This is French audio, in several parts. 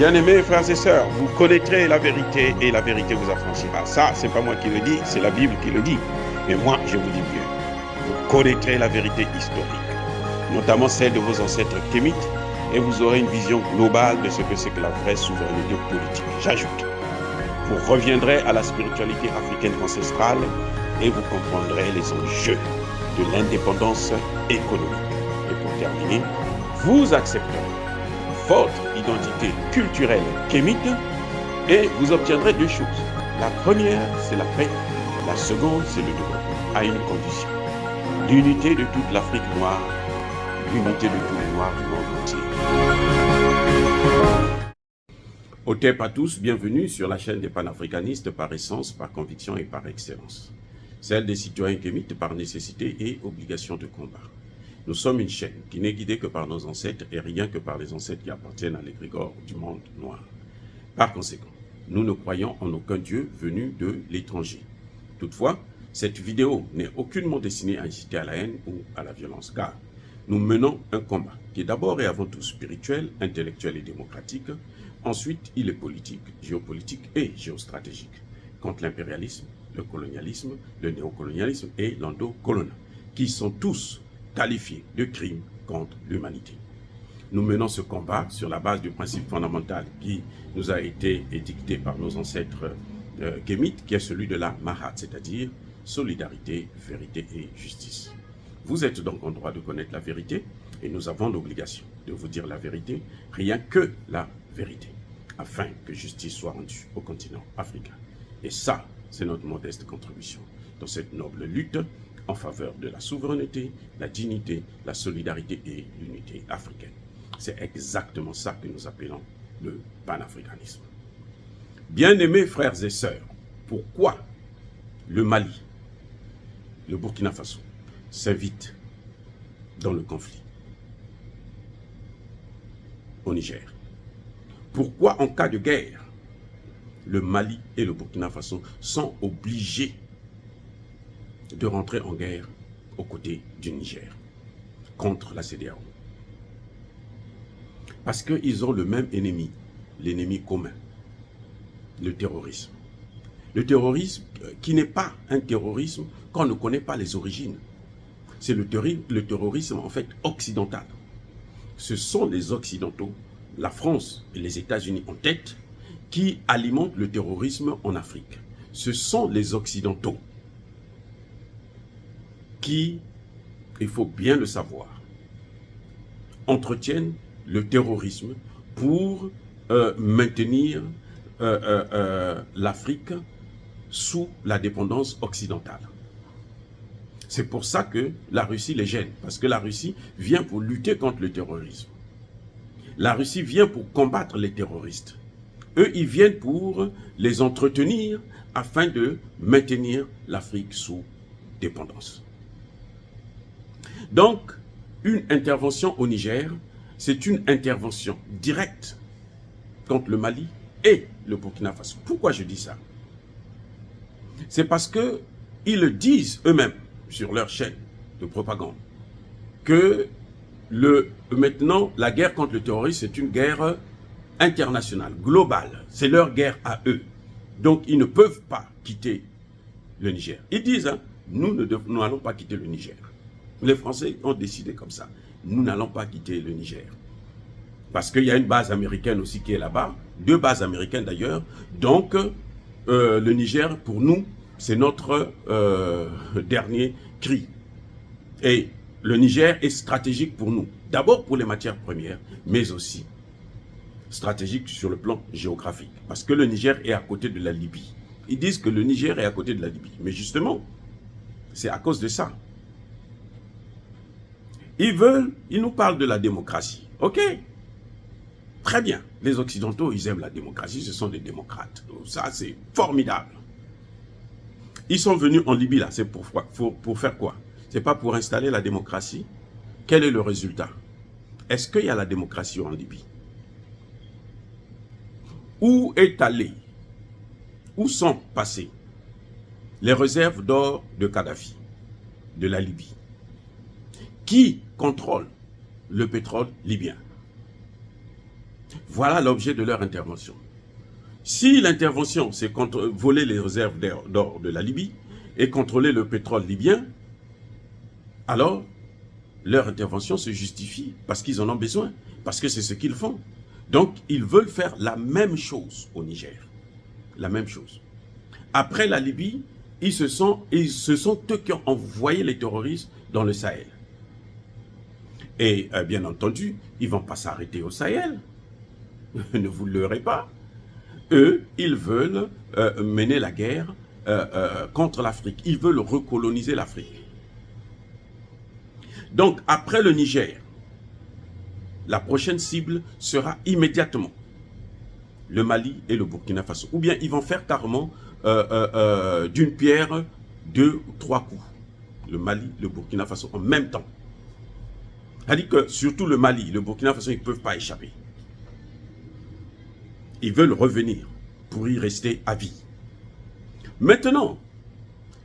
Bien-aimés frères et sœurs, vous connaîtrez la vérité et la vérité vous affranchira. Ça, c'est pas moi qui le dis, c'est la Bible qui le dit. Mais moi, je vous dis mieux. Vous connaîtrez la vérité historique, notamment celle de vos ancêtres kémites, et vous aurez une vision globale de ce que c'est que la vraie souveraineté politique. J'ajoute, vous reviendrez à la spiritualité africaine ancestrale et vous comprendrez les enjeux de l'indépendance économique. Et pour terminer, vous accepterez votre identité culturelle kémite et vous obtiendrez deux choses. La première, c'est la paix. La seconde, c'est le développement, à une condition. L'unité de toute l'Afrique noire, l'unité de tous les Noirs du monde entier. Otep à tous, bienvenue sur la chaîne des panafricanistes par essence, par conviction et par excellence. Celle des citoyens kémites par nécessité et obligation de combat. Nous sommes une chaîne qui n'est guidée que par nos ancêtres et rien que par les ancêtres qui appartiennent à l'égrégore du monde noir. Par conséquent, nous ne croyons en aucun Dieu venu de l'étranger. Toutefois, cette vidéo n'est aucunement destinée à inciter à la haine ou à la violence, car nous menons un combat qui est d'abord et avant tout spirituel, intellectuel et démocratique. Ensuite, il est politique, géopolitique et géostratégique, contre l'impérialisme, le colonialisme, le néocolonialisme et l'endocolonial, qui sont tous qualifiés de crimes contre l'humanité. Nous menons ce combat sur la base du principe fondamental qui nous a été édicté par nos ancêtres kémites, qui est celui de la Mahat, c'est-à-dire solidarité, vérité et justice. Vous êtes donc en droit de connaître la vérité et nous avons l'obligation de vous dire la vérité, rien que la vérité, afin que justice soit rendue au continent africain. Et ça, c'est notre modeste contribution dans cette noble lutte en faveur de la souveraineté, la dignité, la solidarité et l'unité africaine. C'est exactement ça que nous appelons le panafricanisme. Bien-aimés frères et sœurs, pourquoi le Mali, le Burkina Faso, s'invitent dans le conflit au Niger? Pourquoi en cas de guerre, le Mali et le Burkina Faso sont obligés de rentrer en guerre aux côtés du Niger contre la CEDEAO? Parce qu'ils ont le même ennemi, l'ennemi commun, le terrorisme. Le terrorisme qui n'est pas un terrorisme qu'on ne connaît pas les origines. C'est le terrorisme en fait occidental. Ce sont les Occidentaux, la France et les États-Unis en tête, qui alimentent le terrorisme en Afrique. Ce sont les Occidentaux qui, il faut bien le savoir, entretiennent le terrorisme pour maintenir l'Afrique sous la dépendance occidentale. C'est pour ça que la Russie les gêne, parce que la Russie vient pour lutter contre le terrorisme. La Russie vient pour combattre les terroristes. Eux, ils viennent pour les entretenir afin de maintenir l'Afrique sous dépendance. Donc, une intervention au Niger, c'est une intervention directe contre le Mali et le Burkina Faso. Pourquoi je dis ça? C'est parce qu'ils le disent eux-mêmes sur leur chaîne de propagande que maintenant, la guerre contre le terrorisme, c'est une guerre internationale, globale. C'est leur guerre à eux. Donc, ils ne peuvent pas quitter le Niger. Ils disent, hein, nous n'allons pas quitter le Niger. Les Français ont décidé comme ça. Nous n'allons pas quitter le Niger. Parce qu'il y a une base américaine aussi qui est là-bas. 2 bases américaines d'ailleurs. Donc, le Niger, pour nous, c'est notre dernier cri. Et le Niger est stratégique pour nous. D'abord pour les matières premières, mais aussi stratégique sur le plan géographique. Parce que le Niger est à côté de la Libye. Ils disent que le Niger est à côté de la Libye. Mais justement, c'est à cause de ça. Ils nous parlent de la démocratie. Ok, très bien. Les Occidentaux, ils aiment la démocratie, ce sont des démocrates. Ça, c'est formidable. Ils sont venus en Libye, là, c'est pour faire quoi? C'est pas pour installer la démocratie. Quel est le résultat? Est-ce qu'il y a la démocratie en Libye? Où est allé? Où sont passées les réserves d'or de Kadhafi, de la Libye? Qui contrôle le pétrole libyen? Voilà l'objet de leur intervention. Si l'intervention, c'est voler les réserves d'or de la Libye et contrôler le pétrole libyen, alors leur intervention se justifie parce qu'ils en ont besoin, parce que c'est ce qu'ils font. Donc, ils veulent faire la même chose au Niger. La même chose. Après la Libye, ce sont eux qui ont envoyé les terroristes dans le Sahel. Et bien entendu, ils ne vont pas s'arrêter au Sahel. Ne vous leurrez pas. Eux, ils veulent mener la guerre contre l'Afrique. Ils veulent recoloniser l'Afrique. Donc, après le Niger, la prochaine cible sera immédiatement le Mali et le Burkina Faso. Ou bien ils vont faire carrément d'une pierre 2 ou 3 coups. Le Mali, le Burkina Faso en même temps. C'est-à-dire que surtout le Mali, le Burkina Faso, ils ne peuvent pas échapper. Ils veulent revenir pour y rester à vie. Maintenant,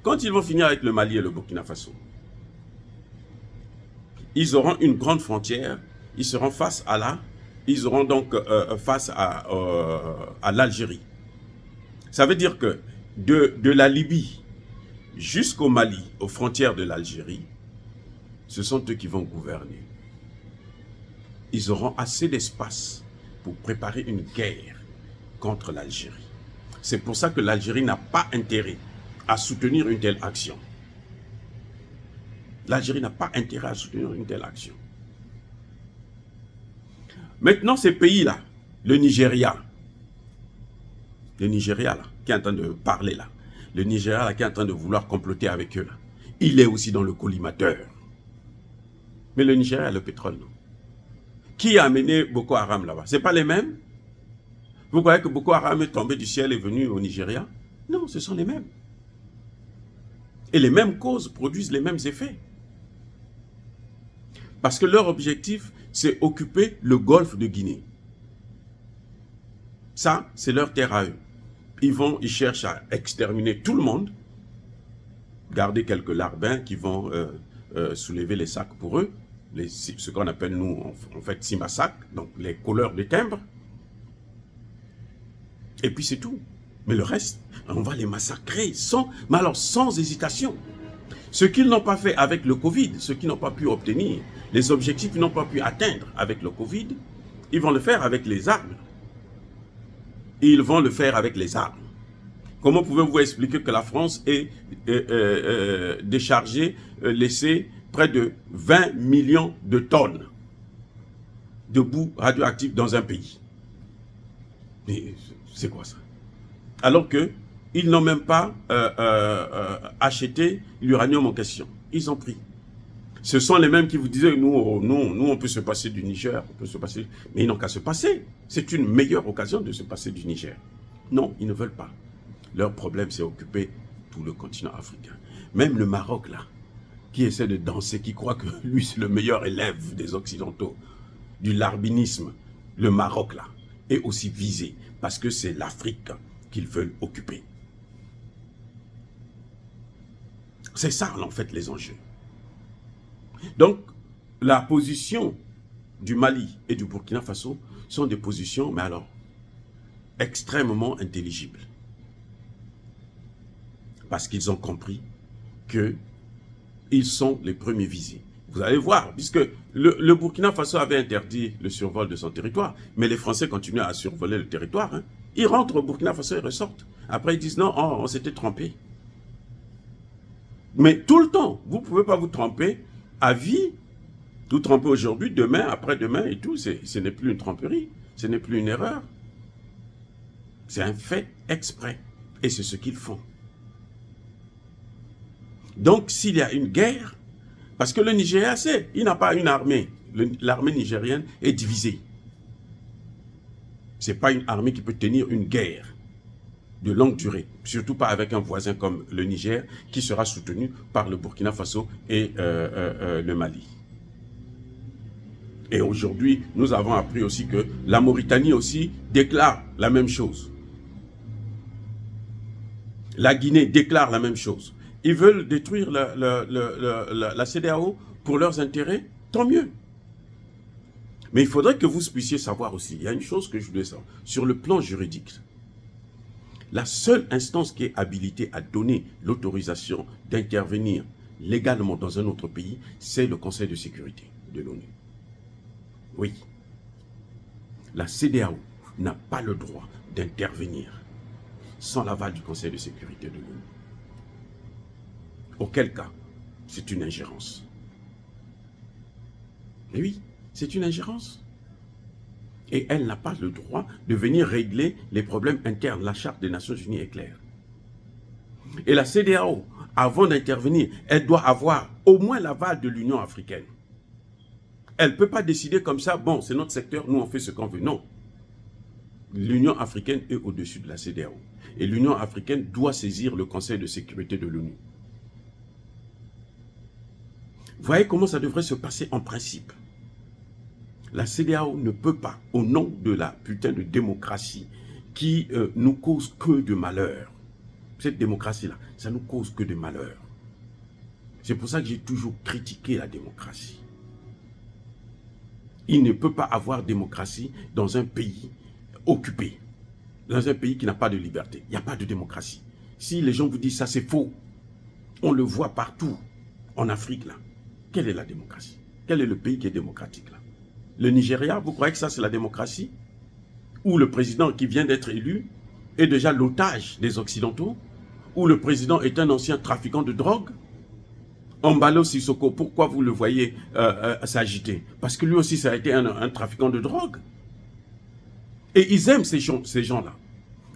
quand ils vont finir avec le Mali et le Burkina Faso, ils auront une grande frontière, ils seront face à ils auront donc face à l'Algérie. Ça veut dire que de la Libye jusqu'au Mali, aux frontières de l'Algérie, ce sont eux qui vont gouverner. Ils auront assez d'espace pour préparer une guerre contre l'Algérie. C'est pour ça que l'Algérie n'a pas intérêt à soutenir une telle action. L'Algérie n'a pas intérêt à soutenir une telle action. Maintenant, ces pays-là, le Nigeria là, qui est en train de parler là, le Nigeria là, qui est en train de vouloir comploter avec eux là, il est aussi dans le collimateur. Mais le Nigeria a le pétrole, non? Qui a amené Boko Haram là-bas? Ce n'est pas les mêmes? Vous croyez que Boko Haram est tombé du ciel et est venu au Nigeria? Non, ce sont les mêmes. Et les mêmes causes produisent les mêmes effets. Parce que leur objectif, c'est occuper le golfe de Guinée. Ça, c'est leur terre à eux. Ils cherchent à exterminer tout le monde, garder quelques larbins qui vont soulever les sacs pour eux, ce qu'on appelle nous, en fait, Simasak, donc les colleurs de timbres. Et puis c'est tout. Mais le reste, on va les massacrer sans hésitation. Ce qu'ils n'ont pas fait avec le Covid, ce qu'ils n'ont pas pu obtenir, les objectifs qu'ils n'ont pas pu atteindre avec le Covid, ils vont le faire avec les armes. Ils vont le faire avec les armes. Comment pouvez-vous expliquer que la France ait déchargé, laissé près de 20 millions de tonnes de boue radioactive dans un pays? Mais c'est quoi ça? Alors qu'ils n'ont même pas acheté l'uranium en question. Ils ont pris. Ce sont les mêmes qui vous disaient, nous, on peut se passer du Niger, on peut se passer... Mais ils n'ont qu'à se passer. C'est une meilleure occasion de se passer du Niger. Non, ils ne veulent pas. Leur problème, c'est occuper tout le continent africain. Même le Maroc, là, qui essaie de danser, qui croit que lui, c'est le meilleur élève des Occidentaux, du larbinisme, le Maroc, là, est aussi visé, parce que c'est l'Afrique qu'ils veulent occuper. C'est ça, en fait, les enjeux. Donc, la position du Mali et du Burkina Faso sont des positions, mais alors, extrêmement intelligibles. Parce qu'ils ont compris qu'ils sont les premiers visés. Vous allez voir, puisque le Burkina Faso avait interdit le survol de son territoire, mais les Français continuent à survoler le territoire. Hein. Ils rentrent au Burkina Faso et ressortent. Après, ils disent non, on s'était trompé. Mais tout le temps, vous ne pouvez pas vous tromper à vie. Vous trompez aujourd'hui, demain, après-demain et tout. Ce n'est plus une tromperie, ce n'est plus une erreur. C'est un fait exprès. Et c'est ce qu'ils font. Donc, s'il y a une guerre, parce que le Nigeria, il n'a pas une armée. L'armée nigérienne est divisée. Ce n'est pas une armée qui peut tenir une guerre de longue durée. Surtout pas avec un voisin comme le Niger, qui sera soutenu par le Burkina Faso et le Mali. Et aujourd'hui, nous avons appris aussi que la Mauritanie aussi déclare la même chose. La Guinée déclare la même chose. Ils veulent détruire la CEDEAO pour leurs intérêts, tant mieux. Mais il faudrait que vous puissiez savoir aussi, il y a une chose que je voulais savoir, sur le plan juridique, la seule instance qui est habilitée à donner l'autorisation d'intervenir légalement dans un autre pays, c'est le Conseil de sécurité de l'ONU. Oui. La CEDEAO n'a pas le droit d'intervenir sans l'aval du Conseil de sécurité de l'ONU. Auquel cas, c'est une ingérence. Et oui, c'est une ingérence. Et elle n'a pas le droit de venir régler les problèmes internes. La Charte des Nations Unies est claire. Et la CEDEAO, avant d'intervenir, elle doit avoir au moins l'aval de l'Union africaine. Elle ne peut pas décider comme ça, bon, c'est notre secteur, nous on fait ce qu'on veut. Non. L'Union africaine est au-dessus de la CEDEAO. Et l'Union africaine doit saisir le Conseil de sécurité de l'ONU. Voyez comment ça devrait se passer en principe. La CEDEAO ne peut pas, au nom de la putain de démocratie qui nous cause que de malheur. Cette démocratie-là, ça nous cause que de malheur. C'est pour ça que j'ai toujours critiqué la démocratie. Il ne peut pas avoir démocratie dans un pays occupé, dans un pays qui n'a pas de liberté. Il n'y a pas de démocratie. Si les gens vous disent ça, c'est faux. On le voit partout en Afrique, là. Quelle est la démocratie? Quel est le pays qui est démocratique, là? Le Nigeria, vous croyez que ça, c'est la démocratie? Où le président qui vient d'être élu est déjà l'otage des Occidentaux? Où le président est un ancien trafiquant de drogue? Embalo Sissoko, pourquoi vous le voyez s'agiter? Parce que lui aussi, ça a été un trafiquant de drogue. Et ils aiment ces gens-là.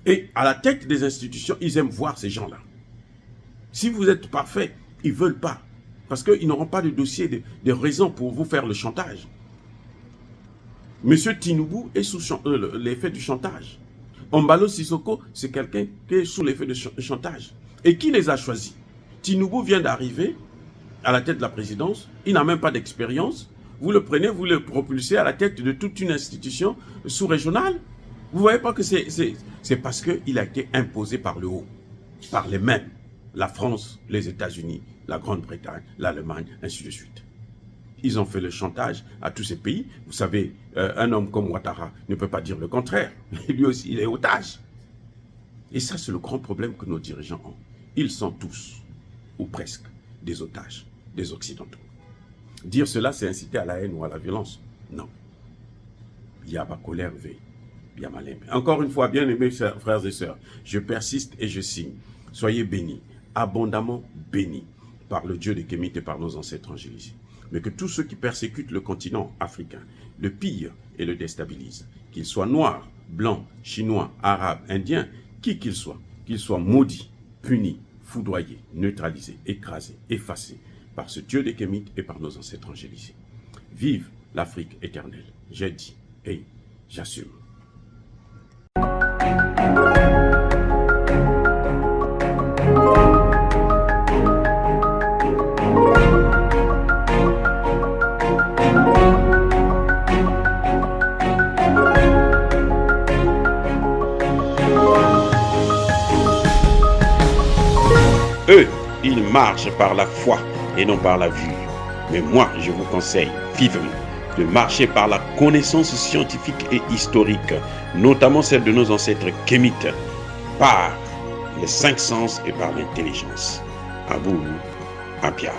Et à la tête des institutions, ils aiment voir ces gens-là. Si vous êtes parfait, ils ne veulent pas. Parce qu'ils n'auront pas de dossier, de raison pour vous faire le chantage. Monsieur Tinubu est sous l'effet du chantage. Embalo Sissoko, c'est quelqu'un qui est sous l'effet de chantage. Et qui les a choisis? Tinubu vient d'arriver à la tête de la présidence. Il n'a même pas d'expérience. Vous le prenez, vous le propulsez à la tête de toute une institution sous-régionale. Vous ne voyez pas que c'est parce qu'il a été imposé par le haut, par les mêmes. La France, les États-Unis, la Grande-Bretagne, l'Allemagne, ainsi de suite. Ils ont fait le chantage à tous ces pays. Vous savez, un homme comme Ouattara ne peut pas dire le contraire. Lui aussi, il est otage. Et ça, c'est le grand problème que nos dirigeants ont. Ils sont tous, ou presque, des otages, des Occidentaux. Dire cela, c'est inciter à la haine ou à la violence. Non. Il y a ma colère, il y a ma laine. Encore une fois, bien aimés frères et sœurs, je persiste et je signe. Soyez bénis, abondamment bénis, par le Dieu des Kémites et par nos ancêtres angélisés. Mais que tous ceux qui persécutent le continent africain le pillent et le déstabilisent, qu'ils soient noirs, blancs, chinois, arabes, indiens, qui qu'ils soient maudits, punis, foudroyés, neutralisés, écrasés, effacés par ce Dieu des Kémites et par nos ancêtres angélisés. Vive l'Afrique éternelle. J'ai dit et j'assume. Eux, ils marchent par la foi et non par la vue. Mais moi, je vous conseille vivement de marcher par la connaissance scientifique et historique, notamment celle de nos ancêtres kémites, par les 5 sens et par l'intelligence. À vous, Apia.